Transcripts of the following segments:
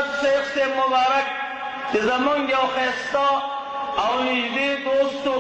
حضرت شیخ سے مبارک زمانگ یو خیستا او نجدی دوستو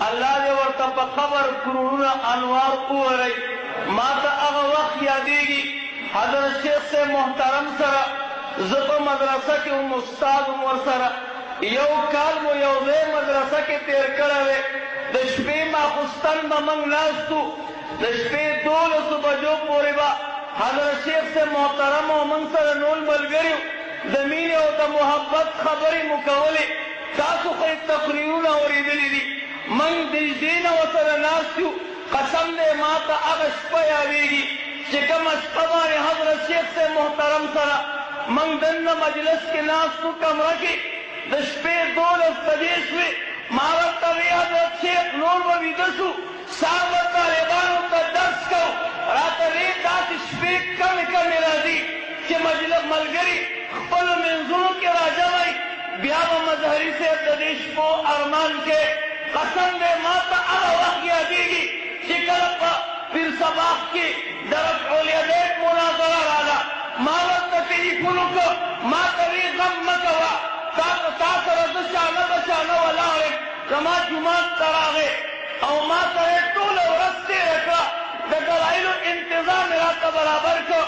اللہ دے ورطا پا قبر کرونونا انوار اورائی ما تا اغا وقت یادیگی حضرت شیخ سے محترم سرا زپا مدرسہ کی ام استاد امور سرا یو کال مو یو دے مدرسہ کی تیر کروے دشپی ما خستن با منگ ناستو دشپی دولسو بجو پوری با حضرت شیخ سے محترم و منگ سر نول ملگریو دمین او تا محبت خبری مکولی تاسو خیل تقریرون اوری دلی دی منگ دجدین و سر ناستو قسم دے ماتا اغش پیاویگی چکم اشپبانی حضرت شیخ سے محترم سرا منگ دن مجلس کے ناستو کمرہ کی دشپے دولس بجیشوی مارتا وی حضرت شیخ نور و ویدشو صحابت طالبانو تا درس کو راتا وی داس شپے کم رازی کہ مجلس ملگری خپل منظوروں کے راجوائی بیاب مظہری سے تدیش کو ارمان کے قسم دے ماتا اغا وقت یادیگی چکلپا پھر سباق کی درک اولیدیت مناظرہ رالا مالتا تلیفونو کو ماتا وی غم مکوا تاثر دشانہ بشانہ والارم کما جماعت تراغے او ماتا وی طول ورستے رکھا دلائلو انتظام راتا برابر کو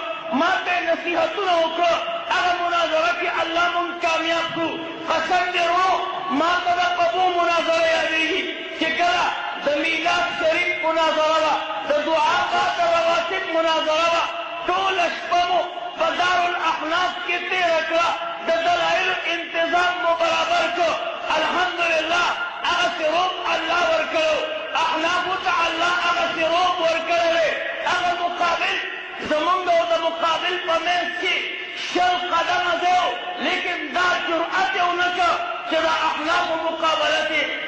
ماتا نصیحتنا اکرو اگر مناظرہ کی اللہ من کامیاب کو قسم دے رو ماتا دا قبو مناظرہ یادیگی چکرہ دا میلاد شریف مناظرہ دا دعا قاتل رواسط مناظرہ طول اشپمو فدار الاحناف کی تیرکرہ دا دلائل انتظام مو برابر کو الحمدللہ اگر سروب اللہ ورکلو احنافو تا اللہ اگر سروب ورکلو اگر مقابل زمانگو دا مقابل پمیس کی شل قدم ازیو لیکن دا جرعت اونکا چرا احناف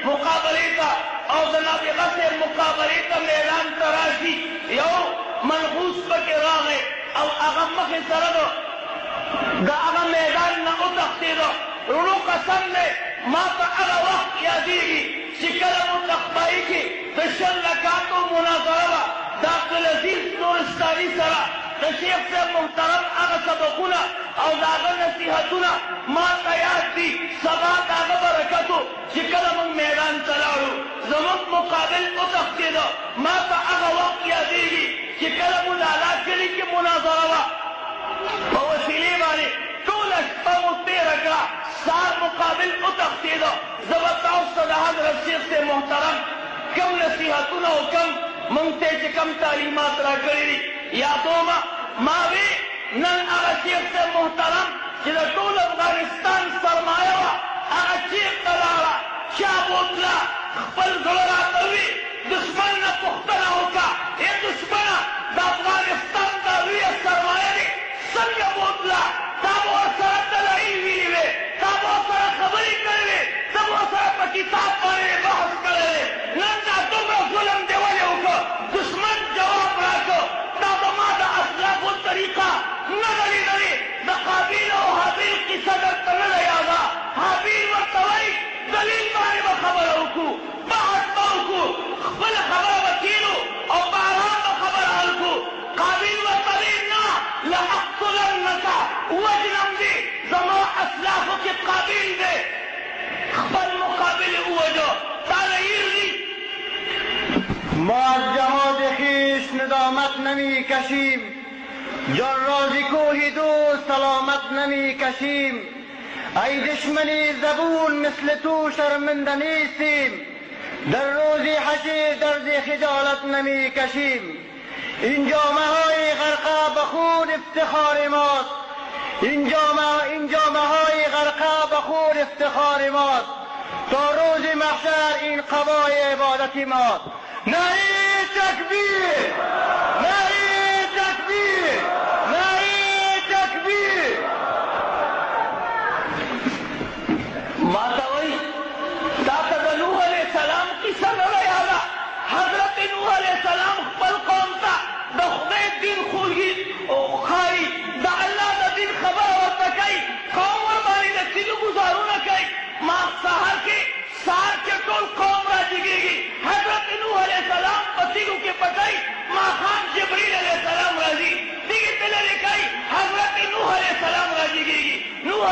مقابلی تا او جناب غصر مقابلی تا میدان تراشی یو منحوس پکی راغے او اغم مخی سردو دا اغم میدان نا اتختی دو رونو قسم لے ما تا اغا وقت یادیگی شکل متخبائی کی تشل لکاتو مناظرہ دا عبدالعزیز نورستانی سرا تشیخ سے محترم اغا سبقونا او داغا نصیحتونا ما تیاد دی سبا داغا برکتو شکل من میدان تلاڑو زمان مقابل اتختی دو ما تا اغا وقت یادیگی شکل من لالا کلی کی مناظرہ ووسیلی بانی طول اشپا تیرکا سار مقابل اتختی دو زبتا استاد حضرت شیخ سے محترم کم نصیحتونا و کم منگتے چے کم تعلیمات را کری یادو ماوی نن اغا شیخ سے محترم چیزا طول افغانستان سرمایہ وا اغا شیخ تلارا شابوتلا خپل ظلراتوی دشمن نا پختنا ہوکا اے دشمنا دا افغانستان دا وی سرمایہ دی سنگ بوتلا تابو سر دلائی ویلوے تابو سر خبری کروے تابو سر پا کتاب پانے بحث کروے نن دا دوبرا ظلم دیوانے ہوکا دشمن جواب راکو تابو ما دا اسلاف و طریقہ ندلی دلی دا قابیل و حابیل کی صدر تنل یادا حابیل و طوئی دلیل بانے با خبر ہوکو بحث با ہوکو خبر خبر وکیلو او باران با خبر حلکو قابیل و طویل نا لأقتلنکا وجنم دی زما اسلافو کی قابیل دے خبر مقابل اوجو تاغیر دی ما از جهاد خیش ندامت نمی کشیم جان رازی کوهی دوست سلامت نمی کشیم ای دشمنی زبون مثل تو شرمنده نیستیم در روزی حشر درد خجالت نمی کشیم این جامعه های غرقه بخون افتخار ماست این جامعه های غرقه بخون افتخار ماست تا روز محشر این قبای عبادتی ماست نعی تکبیر نعی تکبیر نعی تکبیر ماتوئی تاکہ نوح علیہ السلام کی سنر یادا حضرت نوح علیہ السلام خپل قوم تا دا خدای دین خوگی او خاری دا اللہ دا دین خبر ورطاکی قوم وربانی دا تیلو گزارونا کئی ما سہر کے سار کے طول قوم را جگے گی حضرت نوح علیہ السلام پتیلو کے پتائی ما خان جبریل علیہ السلام راضی دیگی تلے لکائی حضرت نوح علیہ السلام را جگے گی نوح